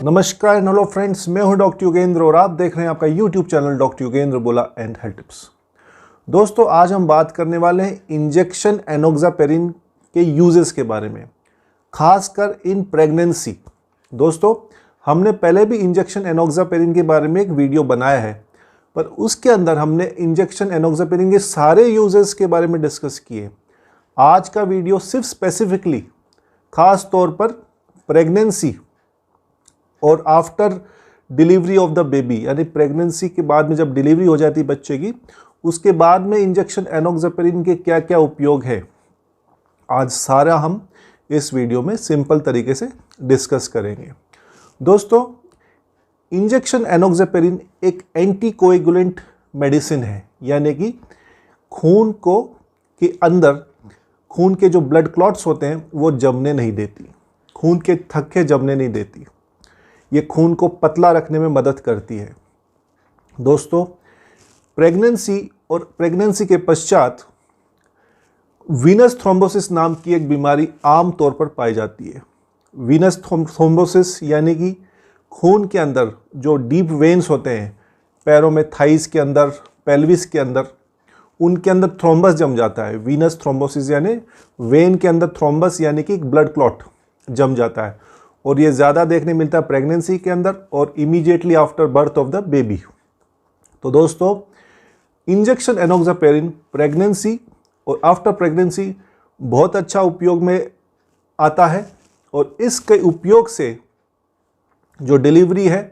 नमस्कार hello friends, मैं हूं डॉक्टर योगेंद्र और आप देख रहे हैं आपका यूट्यूब चैनल डॉक्टर योगेंद्र बोला एंड हेल्थ टिप्स। दोस्तों, आज हम बात करने वाले हैं इंजेक्शन एनोक्सापेरिन के यूजेस के बारे में, खासकर इन प्रेगनेंसी। दोस्तों, हमने पहले भी इंजेक्शन एनोक्सापेरिन के बारे में एक वीडियो बनाया है, पर उसके अंदर हमने इंजेक्शन एनोक्सापेरिन के सारे यूजेस के बारे में डिस्कस किए। आज का वीडियो सिर्फ स्पेसिफिकली खास तौर पर प्रेगनेंसी और after delivery of the baby, यानी प्रेगनेंसी के बाद में जब डिलीवरी हो जाती है बच्चे की, उसके बाद में इंजेक्शन एनोक्सापेरिन के क्या क्या उपयोग है, आज सारा हम इस वीडियो में सिंपल तरीके से डिस्कस करेंगे। दोस्तों, इंजेक्शन एनोक्सापेरिन एक एंटीकोएगुलेंट मेडिसिन है, यानी कि खून को के अंदर खून के जो ब्लड क्लॉट्स होते हैं वो जमने नहीं देती, खून के थक्के जमने नहीं देती। ये खून को पतला रखने में मदद करती है। दोस्तों, प्रेगनेंसी और प्रेगनेंसी के पश्चात वीनस थ्रोम्बोसिस नाम की एक बीमारी आम तौर पर पाई जाती है। वीनस थ्रोम्बोसिस यानी कि खून के अंदर जो डीप वेन्स होते हैं, पैरों में, थाइस के अंदर, पेल्विस के अंदर, उनके अंदर थ्रोम्बस जम जाता है। वीनस थ्रोम्बोसिस यानी वेन के अंदर थ्रोम्बस यानी कि ब्लड क्लॉट जम जाता है, और ये ज़्यादा देखने मिलता है प्रेगनेंसी के अंदर और immediately after birth of the baby. तो दोस्तों, इंजेक्शन एनोक्सापेरिन प्रेगनेंसी और आफ्टर प्रेगनेंसी बहुत अच्छा उपयोग में आता है, और इसके उपयोग से जो डिलीवरी है,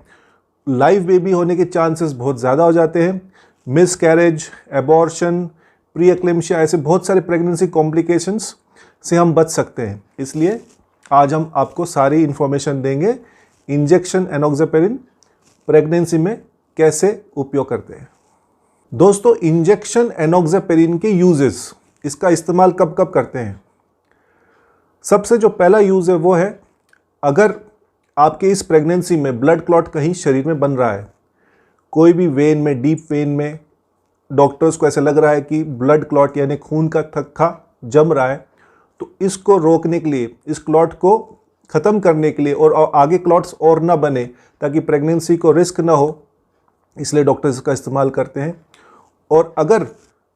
लाइव बेबी होने के चांसेस बहुत ज़्यादा हो जाते हैं। Miss carriage, abortion, pre eclampsia, ऐसे बहुत सारे प्रेगनेंसी कॉम्प्लिकेशंस से हम बच सकते हैं। इसलिए आज हम आपको सारी इन्फॉर्मेशन देंगे इंजेक्शन एनोक्सापेरिन प्रेगनेंसी में कैसे उपयोग करते हैं। दोस्तों, इंजेक्शन एनोक्सापेरिन के यूजेस, इसका इस्तेमाल कब कब करते हैं। सबसे जो पहला यूज़ है वो है, अगर आपके इस प्रेगनेंसी में ब्लड क्लॉट कहीं शरीर में बन रहा है, कोई भी वेन में, डीप वेन में डॉक्टर्स को ऐसा लग रहा है कि ब्लड क्लॉट यानी खून का थक्का जम रहा है, तो इसको रोकने के लिए, इस क्लॉट को ख़त्म करने के लिए और आगे क्लॉट्स और ना बने, ताकि प्रेगनेंसी को रिस्क ना हो, इसलिए डॉक्टर्स इसका इस्तेमाल करते हैं। और अगर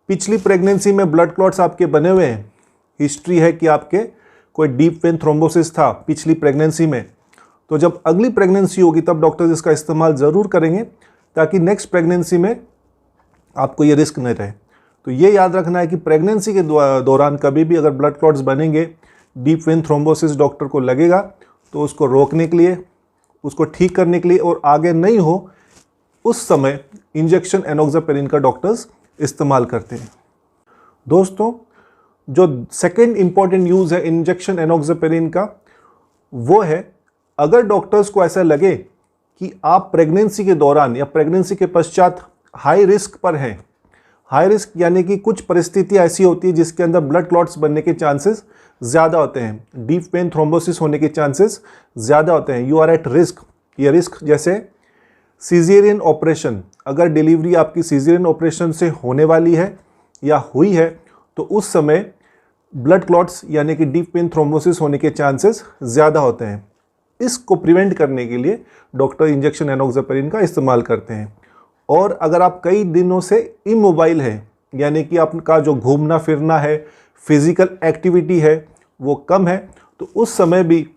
पिछली प्रेगनेंसी में ब्लड क्लॉट्स आपके बने हुए हैं, हिस्ट्री है कि आपके कोई डीप वेन थ्रोम्बोसिस था पिछली प्रेगनेंसी में, तो जब अगली प्रेगनेंसी होगी तब डॉक्टर्स इसका इस्तेमाल ज़रूर करेंगे, ताकि नेक्स्ट प्रेगनेंसी में आपको ये रिस्क न रहे। तो ये याद रखना है कि प्रेगनेंसी के दौरान कभी भी अगर ब्लड क्लॉट्स बनेंगे, डीप वेन थ्रोम्बोसिस डॉक्टर को लगेगा, तो उसको रोकने के लिए, उसको ठीक करने के लिए और आगे नहीं हो, उस समय इंजेक्शन एनोक्सापेरिन का डॉक्टर्स इस्तेमाल करते हैं। दोस्तों, जो सेकंड इंपॉर्टेंट यूज़ है इंजेक्शन एनोक्सापेरिन का, वो है अगर डॉक्टर्स को ऐसा लगे कि आप प्रेगनेंसी के दौरान या प्रेगनेंसी के पश्चात हाई रिस्क पर हैं। हाई रिस्क यानी कि कुछ परिस्थितियाँ ऐसी होती है जिसके अंदर ब्लड क्लॉट्स बनने के चांसेस ज़्यादा होते हैं, डीप वेन थ्रोम्बोसिस होने के चांसेस ज़्यादा होते हैं, यू आर एट रिस्क। ये रिस्क जैसे सीजेरियन ऑपरेशन, अगर डिलीवरी आपकी सीजेरियन ऑपरेशन से होने वाली है या हुई है, तो उस समय ब्लड क्लॉट्स यानी कि डीप वेन थ्रोम्बोसिस होने के चांसेस ज़्यादा होते हैं। इसको प्रिवेंट करने के लिए डॉक्टर इंजेक्शन एनोक्सापेरिन का इस्तेमाल करते हैं। और अगर आप कई दिनों से इमोबाइल हैं, यानी कि आपका जो घूमना फिरना है, फिजिकल एक्टिविटी है, वो कम है, तो उस समय भी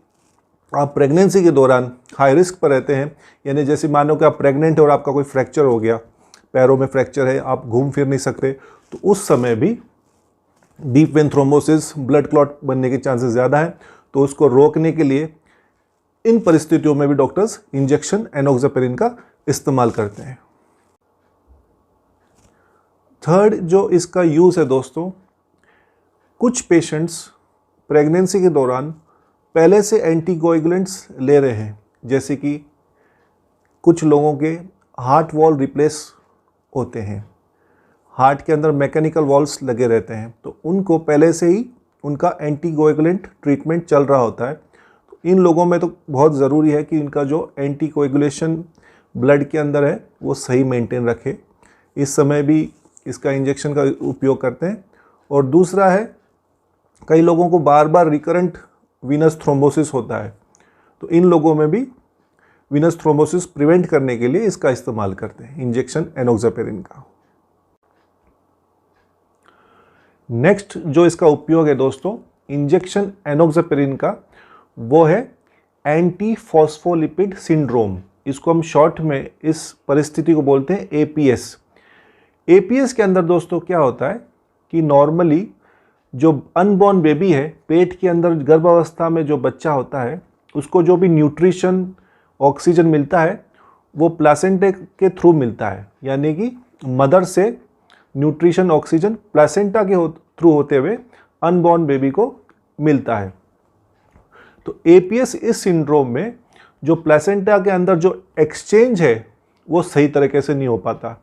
आप प्रेगनेंसी के दौरान हाई रिस्क पर रहते हैं। यानी जैसे मानो कि आप प्रेग्नेंट हैं और आपका कोई फ्रैक्चर हो गया, पैरों में फ्रैक्चर है, आप घूम फिर नहीं सकते, तो उस समय भी deep vein thrombosis, blood clot बनने के चांसेस ज़्यादा है। तो उसको रोकने के लिए इन परिस्थितियों में भी डॉक्टर्स इंजेक्शन एनोक्सापेरिन का इस्तेमाल करते हैं। थर्ड जो इसका यूज़ है दोस्तों, कुछ पेशेंट्स प्रेगनेंसी के दौरान पहले से एंटीकोएगुलेंट्स ले रहे हैं, जैसे कि कुछ लोगों के हार्ट वॉल रिप्लेस होते हैं, हार्ट के अंदर मैकेनिकल वॉल्व्स लगे रहते हैं, तो उनको पहले से ही उनका एंटीकोएगुलेंट ट्रीटमेंट चल रहा होता है। तो इन लोगों में तो बहुत ज़रूरी है कि इनका जो एंटीकोएगुलेशन ब्लड के अंदर है वो सही मेंटेन रखे। इस समय भी इसका इंजेक्शन का उपयोग करते हैं। और दूसरा है, कई लोगों को बार बार रिकरेंट वीनस थ्रोम्बोसिस होता है, तो इन लोगों में भी विनस थ्रोम्बोसिस प्रिवेंट करने के लिए इसका इस्तेमाल करते हैं, इंजेक्शन एनोक्सापेरिन का। नेक्स्ट जो इसका उपयोग है दोस्तों इंजेक्शन एनोक्सापेरिन का, वो है एंटी फॉस्फोलिपिड सिंड्रोम। इसको हम शॉर्ट में इस परिस्थिति को बोलते हैं एपीएस। एपीएस के अंदर दोस्तों क्या होता है कि नॉर्मली जो अनबॉर्न बेबी है, पेट के अंदर गर्भावस्था में जो बच्चा होता है, उसको जो भी न्यूट्रिशन ऑक्सीजन मिलता है वो प्लासेंटा के थ्रू मिलता है, यानी कि मदर से न्यूट्रिशन ऑक्सीजन प्लासेंटा के थ्रू होते हुए अनबॉर्न बेबी को मिलता है। तो एपीएस इस सिंड्रोम में जो प्लासेंटा के अंदर जो एक्सचेंज है वो सही तरीके से नहीं हो पाता,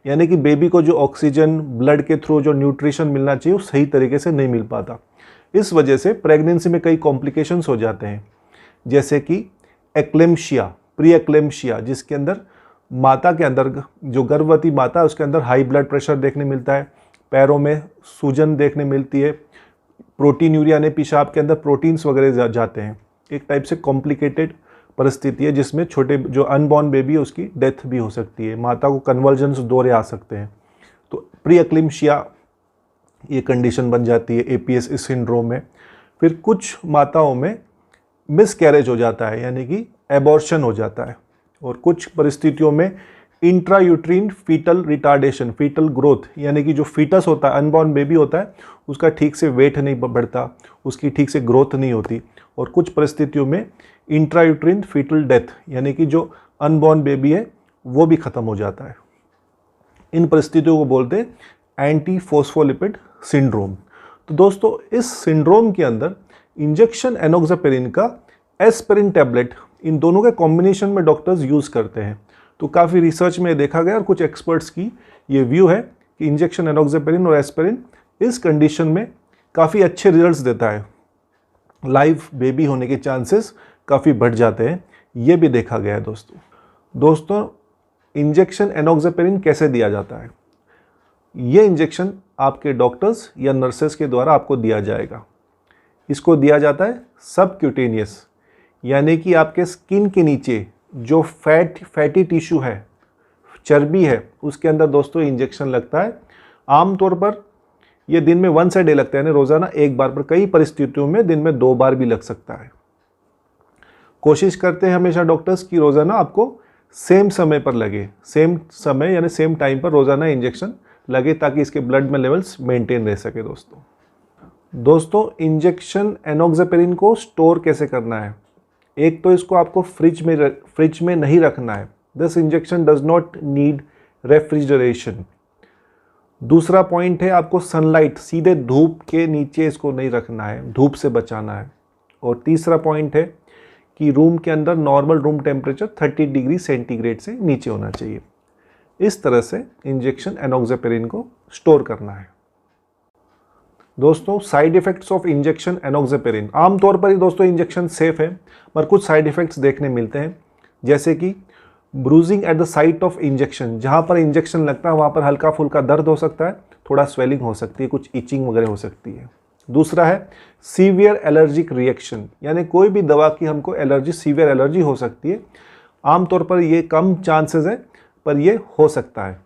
यानी कि बेबी को जो ऑक्सीजन ब्लड के थ्रू जो न्यूट्रिशन मिलना चाहिए वो सही तरीके से नहीं मिल पाता। इस वजह से प्रेगनेंसी में कई कॉम्प्लिकेशंस हो जाते हैं, जैसे कि एक्लेम्शिया, प्री एक्लेम्शिया, जिसके अंदर माता के अंदर जो गर्भवती माता है उसके अंदर हाई ब्लड प्रेशर देखने मिलता है, पैरों में सूजन देखने मिलती है, प्रोटीनूरिया यानी पेशाब के अंदर प्रोटीन्स वगैरह जाते हैं। एक टाइप से कॉम्प्लिकेटेड परिस्थिति है जिसमें छोटे जो अनबॉर्न बेबी है उसकी डेथ भी हो सकती है, माता को कन्वर्जन्स दौरे आ सकते हैं। तो प्री एक्लेम्शिया ये कंडीशन बन जाती है एपीएस इस सिंड्रोम में। फिर कुछ माताओं में मिसकैरेज हो जाता है, यानी कि एबॉर्शन हो जाता है, और कुछ परिस्थितियों में intrauterine fetal retardation, fetal growth, यानी कि जो फीटस होता है, अनबॉर्न बेबी होता है, उसका ठीक से वेट नहीं बढ़ता, उसकी ठीक से ग्रोथ नहीं होती, और कुछ परिस्थितियों में इंट्रायूट्रीन फीटल डेथ, यानी कि जो अनबॉर्न बेबी है वो भी ख़त्म हो जाता है। इन परिस्थितियों को बोलते हैं एंटी फॉस्फोलिपिड सिंड्रोम। तो दोस्तों इस सिंड्रोम के अंदर इंजेक्शन एनोक्सापेरिन का एस्पिरिन टैबलेट, इन दोनों के कॉम्बिनेशन में डॉक्टर्स यूज़ करते हैं। तो काफ़ी रिसर्च में देखा गया और कुछ एक्सपर्ट्स की ये व्यू है कि इंजेक्शन एनोक्सापेरिन और एस्पिरिन इस कंडीशन में काफ़ी अच्छे रिजल्ट्स देता है, लाइव बेबी होने के चांसेस काफ़ी बढ़ जाते हैं, ये भी देखा गया है दोस्तों इंजेक्शन एनोक्सापेरिन कैसे दिया जाता है? ये इंजेक्शन आपके डॉक्टर्स या नर्सेस के द्वारा आपको दिया जाएगा। इसको दिया जाता है सबक्यूटेनियस, यानी कि आपके स्किन के नीचे जो फैटी टिश्यू है, चर्बी है, उसके अंदर दोस्तों इंजेक्शन लगता है। आमतौर पर ये दिन में 1 डे लगता है, यानी रोज़ाना 1 बार, पर कई परिस्थितियों में दिन में 2 बार भी लग सकता है। कोशिश करते हैं हमेशा डॉक्टर्स की रोज़ाना आपको सेम समय पर लगे, सेम समय यानी सेम टाइम पर रोज़ाना इंजेक्शन लगे, ताकि इसके ब्लड में लेवल्स मेंटेन रह सके। दोस्तों इंजेक्शन एनोक्सापेरिन को स्टोर कैसे करना है? एक तो इसको आपको फ्रिज में नहीं रखना है। This injection does not need refrigeration. दूसरा पॉइंट है आपको सनलाइट, सीधे धूप के नीचे इसको नहीं रखना है, धूप से बचाना है। और तीसरा पॉइंट है कि रूम के अंदर normal room temperature 30 degree centigrade से नीचे होना चाहिए। इस तरह से इंजेक्शन एनोक्सापेरिन को स्टोर करना है। दोस्तों साइड इफ़ेक्ट्स ऑफ इंजेक्शन एनोक्सापेरिन, आमतौर पर ही दोस्तों इंजेक्शन सेफ है, पर कुछ साइड इफ़ेक्ट्स देखने मिलते हैं, जैसे कि bruising at the site of injection. जहाँ पर इंजेक्शन लगता है वहाँ पर हल्का फुल्का दर्द हो सकता है, थोड़ा स्वेलिंग हो सकती है, कुछ इचिंग वगैरह हो सकती है। दूसरा है सीवियर एलर्जिक रिएक्शन, यानी कोई भी दवा की हमको एलर्जी, सीवियर एलर्जी हो सकती है। आमतौर पर ये कम चांसेस है, पर ये हो सकता है।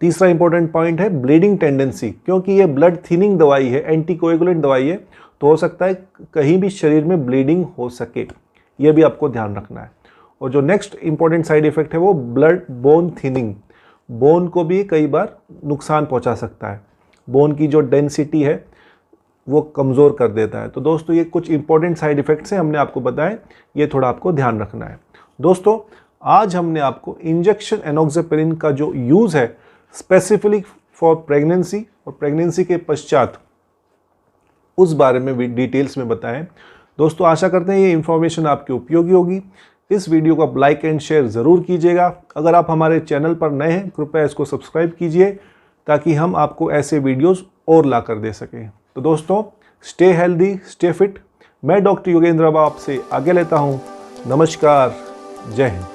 तीसरा इंपॉर्टेंट पॉइंट है ब्लीडिंग टेंडेंसी, क्योंकि ये ब्लड थिनिंग दवाई है, एंटीकोएगुलेंट दवाई है, तो हो सकता है कहीं भी शरीर में ब्लीडिंग हो सके, ये भी आपको ध्यान रखना है। और जो नेक्स्ट इंपॉर्टेंट साइड इफेक्ट है वो ब्लड बोन थिनिंग, बोन को भी कई बार नुकसान पहुंचा सकता है, बोन की जो डेंसिटी है वो कमज़ोर कर देता है। तो दोस्तों ये कुछ इंपॉर्टेंट साइड इफ़ेक्ट्स हैं, हमने आपको बताए, ये थोड़ा आपको ध्यान रखना है। दोस्तों आज हमने आपको इंजेक्शन एनोक्सापेरिन का जो यूज़ है स्पेसिफिकली फॉर प्रेगनेंसी और प्रेगनेंसी के पश्चात, उस बारे में डिटेल्स में बताएं। दोस्तों आशा करते हैं ये इन्फॉर्मेशन आपके उपयोगी होगी। इस वीडियो को आप लाइक एंड शेयर ज़रूर कीजिएगा। अगर आप हमारे चैनल पर नए हैं कृपया इसको सब्सक्राइब कीजिए, ताकि हम आपको ऐसे वीडियोस और ला कर दे सकें। तो दोस्तों स्टे हेल्दी, स्टे फिट। मैं डॉक्टर योगेंद्र अब आपसे आगे लेता हूँ। नमस्कार, जय हिंद।